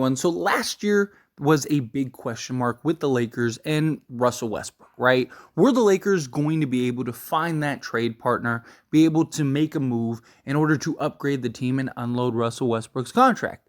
One. So last year was a big question mark with the Lakers and Russell Westbrook, right? Were the Lakers going to be able to find that trade partner, be able to make a move in order to upgrade the team and unload Russell Westbrook's contract?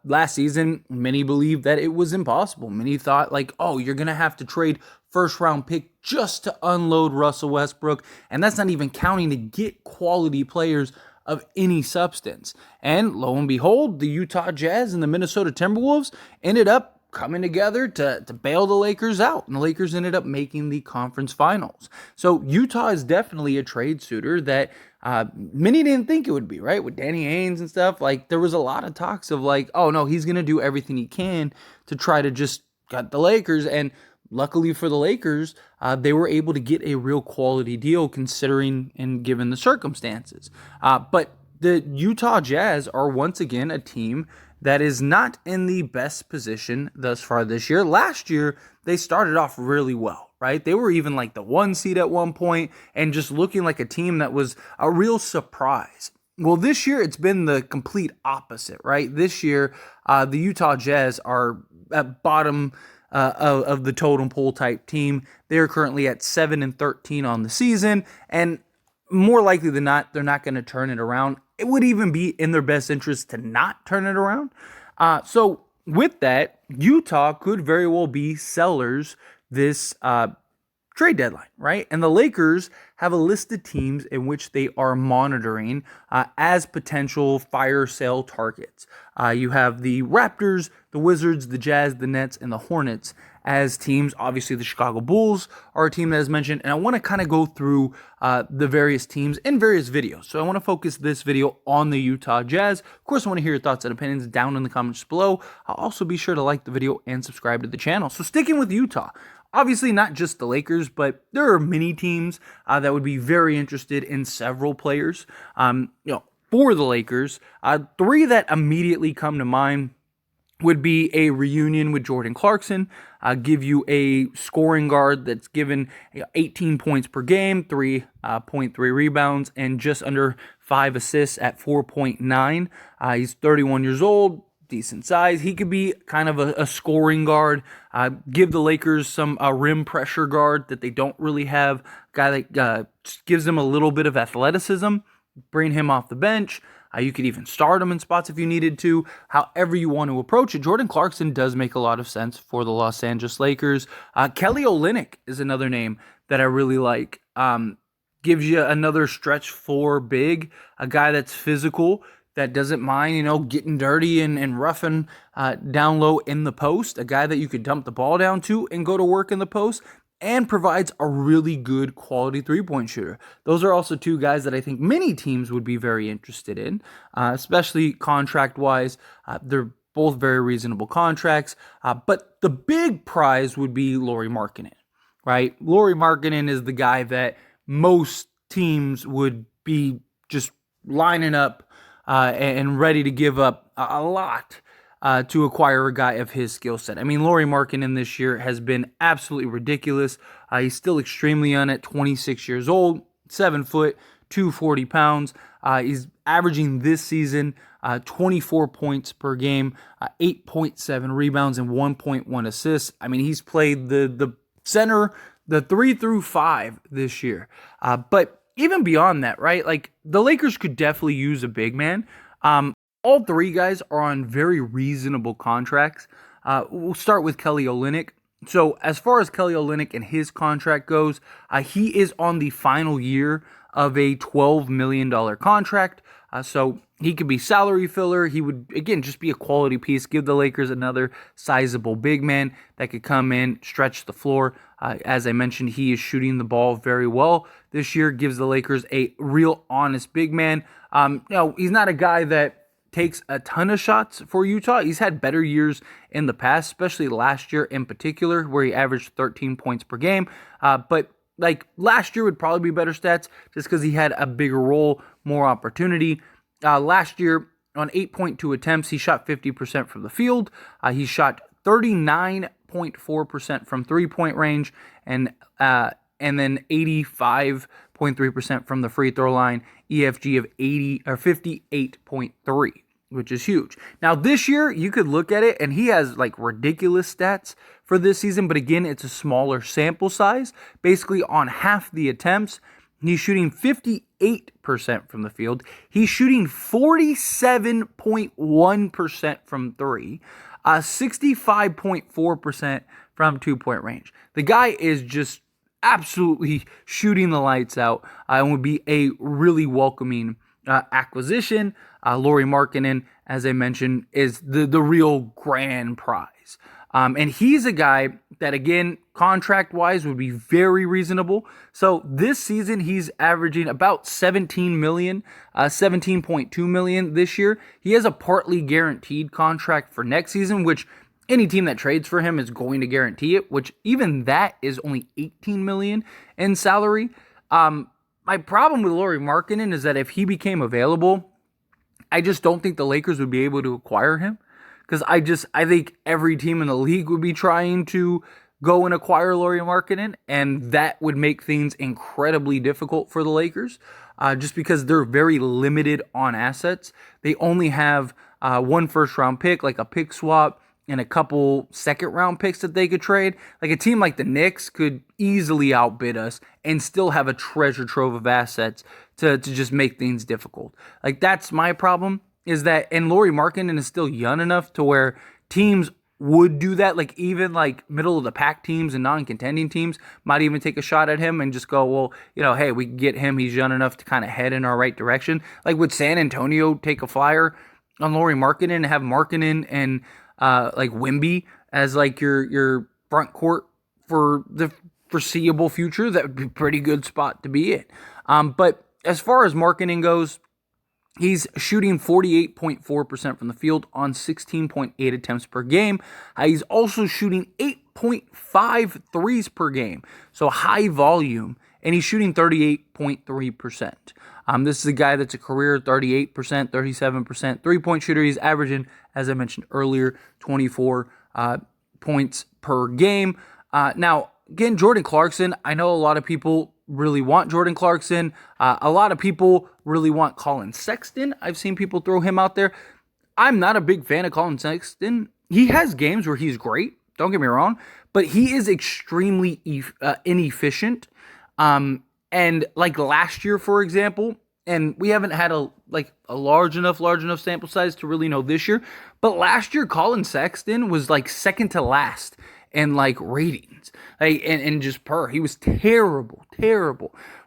Last season, many believed that it was impossible. Many thought like, oh, you're going to have to trade first round pick just to unload Russell Westbrook. And that's not even counting to get quality players of any substance. And lo and behold, the Utah Jazz and the Minnesota Timberwolves ended up coming together to bail the Lakers out. And the Lakers ended up making the conference finals. So Utah is definitely a trade suitor that many didn't think it would be, right? With Danny Ainge and stuff. Like, there was a lot of talks of like, oh no, he's going to do everything he can to try to just cut the Lakers. And luckily for the Lakers, they were able to get a real quality deal considering and given the circumstances. But the Utah Jazz are once again a team that is not in the best position thus far this year. Last year, they started off really well, right? They were even like the 1 seed at one point and just looking like a team that was a real surprise. Well, this year, it's been the complete opposite, right? This year, the Utah Jazz are at bottom of the totem pole type team. They are currently at 7-13 on the season, and more likely than not, they're not going to turn it around. It would even be in their best interest to not turn it around. So with that, Utah could very well be sellers this trade deadline, right? And the Lakers have a list of teams in which they are monitoring as potential fire sale targets. You have the Raptors, the Wizards, the Jazz, the Nets, and the Hornets as teams. Obviously, the Chicago Bulls are a team that is mentioned, and I want to kind of go through the various teams in various videos. So I want to focus this video on the Utah Jazz. Of course, I want to hear your thoughts and opinions down in the comments below. I'll also be sure to like the video and subscribe to the channel. So sticking with Utah, obviously not just the Lakers, but there are many teams that would be very interested in several players. For the Lakers, three that immediately come to mind would be a reunion with Jordan Clarkson, give you a scoring guard that's given 18 points per game, 3.3 rebounds, and just under 5 assists at 4.9. He's 31 years old, decent size. He could be kind of a scoring guard, give the Lakers some rim pressure guard that they don't really have, a guy that gives them a little bit of athleticism, bring him off the bench. You could even start him in spots if you needed to. However you want to approach it, Jordan Clarkson does make a lot of sense for the Los Angeles Lakers. Kelly Olynyk is another name that I really like. Gives you another stretch 4 big, a guy that's physical, that doesn't mind, getting dirty and roughing down low in the post, a guy that you could dump the ball down to and go to work in the post, and provides a really good quality three-point shooter. Those are also two guys that I think many teams would be very interested in, especially contract-wise. They're both very reasonable contracts, but the big prize would be Lauri Markkanen, right? Lauri Markkanen is the guy that most teams would be just lining up and ready to give up a lot to acquire a guy of his skill set. I mean, Lauri Markkanen this year has been absolutely ridiculous. He's still extremely young at 26 years old, 7 foot, 240 pounds. He's averaging this season 24 points per game, 8.7 rebounds, and 1.1 assists. I mean, he's played the center, the 3 through 5 this year. But even beyond that, right? Like, the Lakers could definitely use a big man. All three guys are on very reasonable contracts. We'll start with Kelly Olynyk. So as far as Kelly Olynyk and his contract goes, he is on the final year of a $12 million contract. So he could be salary filler. He would, again, just be a quality piece, give the Lakers another sizable big man that could come in, stretch the floor. As I mentioned, he is shooting the ball very well this year, gives the Lakers a real honest big man. He's not a guy that takes a ton of shots for Utah. He's had better years in the past, especially last year in particular, where he averaged 13 points per game. But like last year would probably be better stats just because he had a bigger role, more opportunity. Last year on 8.2 attempts, he shot 50% from the field. He shot 39.4% from 3-point range and then 85.3% from the free throw line, EFG of 58.3. which is huge. Now, this year, you could look at it, and he has like ridiculous stats for this season, but again, it's a smaller sample size. Basically, on half the attempts, he's shooting 58% from the field. He's shooting 47.1% from three, 65.4% from 2-point range. The guy is just absolutely shooting the lights out and would be a really welcoming acquisition. Lauri Markkanen, as I mentioned, is the real grand prize. And he's a guy that, again, contract-wise would be very reasonable. So this season, he's averaging about $17 million, $17.2 million this year. He has a partly guaranteed contract for next season, which any team that trades for him is going to guarantee it, which even that is only $18 million in salary. My problem with Lauri Markkanen is that if he became available, I just don't think the Lakers would be able to acquire him. Because I think every team in the league would be trying to go and acquire Lauri Markkanen, and that would make things incredibly difficult for the Lakers, just because they're very limited on assets. They only have one first-round pick, like a pick swap, and a couple second-round picks that they could trade. Like a team like the Knicks could easily outbid us and still have a treasure trove of assets to just make things difficult. Like, that's my problem. Is that, and Lauri Markkanen is still young enough to where teams would do that. Like, even like middle of the pack teams and non-contending teams might even take a shot at him and just go, well, hey, we can get him. He's young enough to kind of head in our right direction. Like, would San Antonio take a flyer on Lauri Markkanen and have Markkanen and like Wemby as like your front court for the foreseeable future? That would be a pretty good spot to be in. But as far as Markkanen goes, he's shooting 48.4% from the field on 16.8 attempts per game. He's also shooting 8.5 threes per game, so high volume, and he's shooting 38.3%. This is a guy that's a career 38%, 37% three-point shooter. He's averaging, as I mentioned earlier, 24 points per game. Now, again, Jordan Clarkson, I know a lot of people really want Jordan Clarkson. A lot of people really want Colin Sexton. I've seen people throw him out there. I'm not a big fan of Colin Sexton. He has games where he's great, don't get me wrong, but he is extremely inefficient. And like last year, for example, and we haven't had a large enough sample size to really know this year, but last year Colin Sexton was like second to last and like ratings, like and just he was terrible,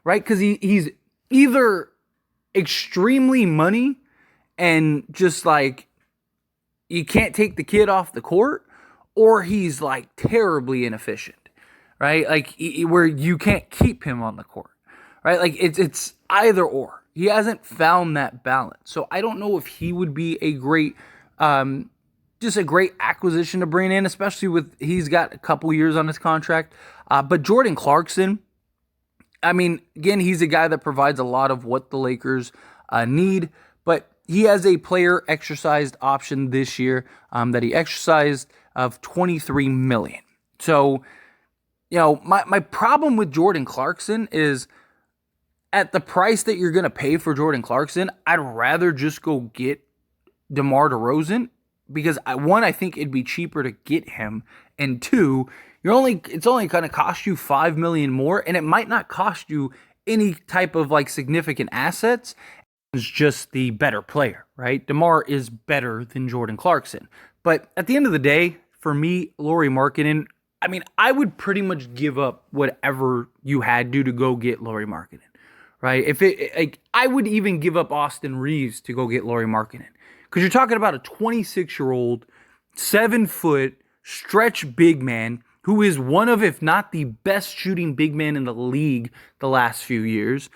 right? Because he's either extremely money and just like you can't take the kid off the court, or he's like terribly inefficient, right? Like where you can't keep him on the court, right? Like it's either or. He hasn't found that balance, so I don't know if he would be a great. Just a great acquisition to bring in, especially with he's got a couple years on his contract. But Jordan Clarkson, I mean, again, he's a guy that provides a lot of what the Lakers need, but he has a player exercised option this year that he exercised of $23 million. So, my problem with Jordan Clarkson is at the price that you're going to pay for Jordan Clarkson, I'd rather just go get DeMar DeRozan. Because I think it'd be cheaper to get him, and two, it's only going to cost you $5 million more, and it might not cost you any type of like significant assets. It's just the better player, right? DeMar is better than Jordan Clarkson, but at the end of the day, for me, Lauri Markkanen, I mean, I would pretty much give up whatever you had to go get Lauri Markkanen, right? I would even give up Austin Reeves to go get Lauri Markkanen. Because you're talking about a 26-year-old, 7-foot, stretch big man who is one of, if not the best shooting big man in the league the last few years.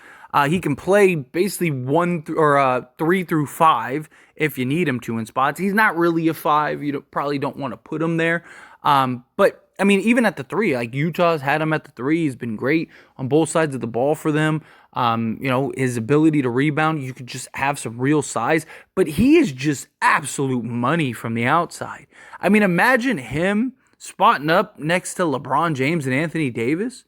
He can play basically 3 through 5 if you need him to in spots. He's not really a 5. You probably don't want to put him there. But I mean, even at the 3, like Utah's had him at the 3. He's been great on both sides of the ball for them. His ability to rebound, you could just have some real size, but he is just absolute money from the outside. I mean, imagine him spotting up next to LeBron James and Anthony Davis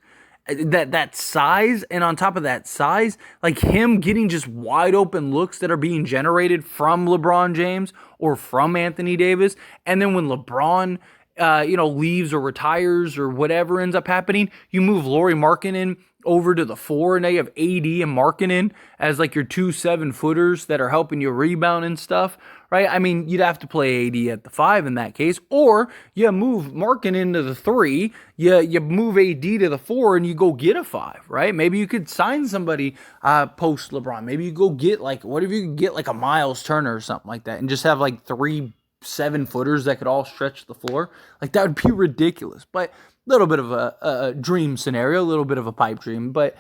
that size, and on top of that size, like him getting just wide open looks that are being generated from LeBron James or from Anthony Davis, and then when LeBron leaves or retires or whatever ends up happening, you move Lauri Markkanen over to the 4, and now you have AD and Markkanen as like your 2 7-footers that are helping you rebound and stuff, right? I mean, you'd have to play AD at the 5 in that case, or you move Markkanen to the 3, you move AD to the 4, and you go get a 5, right? Maybe you could sign somebody post LeBron. Maybe you go get what if you could get like a Miles Turner or something like that, and just have like 3 7-footers that could all stretch the floor. Like, that would be ridiculous. But a little bit of a dream scenario, a little bit of a pipe dream. But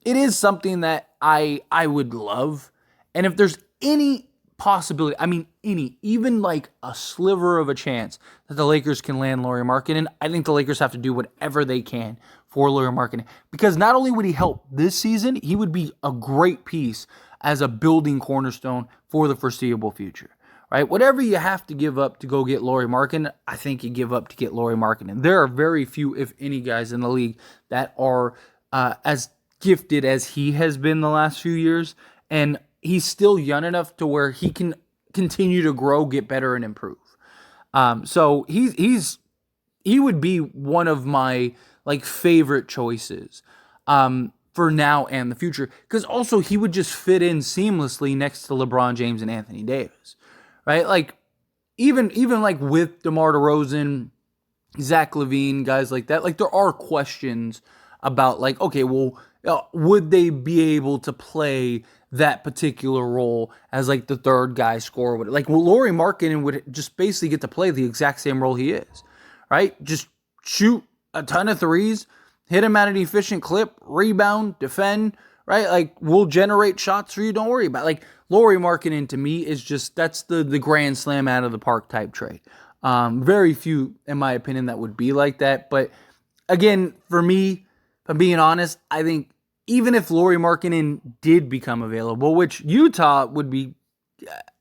it is something that I would love. And if there's any possibility, I mean, even like a sliver of a chance that the Lakers can land Lauri Markkanen, I think the Lakers have to do whatever they can for Lauri Markkanen. Because not only would he help this season, he would be a great piece as a building cornerstone for the foreseeable future. Right, whatever you have to give up to go get Lauri Markkanen, I think you give up to get Lauri Markkanen. There are very few, if any, guys in the league that are as gifted as he has been the last few years, and he's still young enough to where he can continue to grow, get better, and improve. So he would be one of my like favorite choices for now and the future, because also he would just fit in seamlessly next to LeBron James and Anthony Davis. Right, like even like with DeMar DeRozan, Zach LaVine, guys like that, like there are questions about like, okay, well, would they be able to play that particular role as like the third guy scorer? Like, well, Lauri Markkanen would just basically get to play the exact same role he is, right? Just shoot a ton of threes, hit him at an efficient clip, rebound, defend, right? Like, we'll generate shots for you. Don't worry about it. Like, Lauri Markkanen to me is just, that's the grand slam out of the park type trade. Very few, in my opinion, that would be like that. But again, for me, if I'm being honest, I think even if Lauri Markkanen did become available, which Utah would be,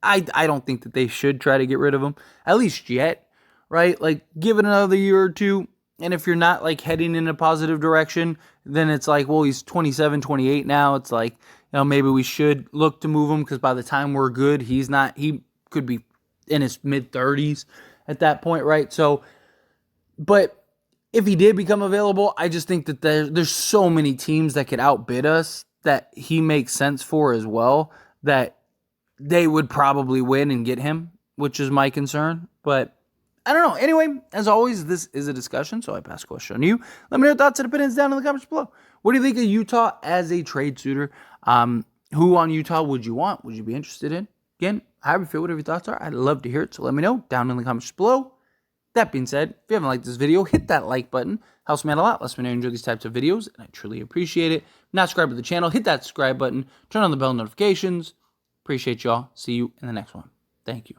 I don't think that they should try to get rid of him, at least yet, right? Like, give it another year or two. And if you're not like heading in a positive direction, then it's like, well, he's 27, 28 now. It's like, maybe we should look to move him, because by the time we're good, he could be in his mid-30s at that point, right? So, but if he did become available, I just think that there's so many teams that could outbid us that he makes sense for as well, that they would probably win and get him, which is my concern. But I don't know. Anyway, as always, this is a discussion, so I pass the question on you. Let me know your thoughts and opinions down in the comments below. What do you think of Utah as a trade suitor? Who on Utah would you want? Would you be interested in? Again, however you feel, whatever your thoughts are, I'd love to hear it, so let me know down in the comments below. That being said, if you haven't liked this video, hit that like button. Helps me out a lot. Lets me know you enjoy these types of videos, and I truly appreciate it. If you're not subscribed to the channel, hit that subscribe button. Turn on the bell notifications. Appreciate y'all. See you in the next one. Thank you.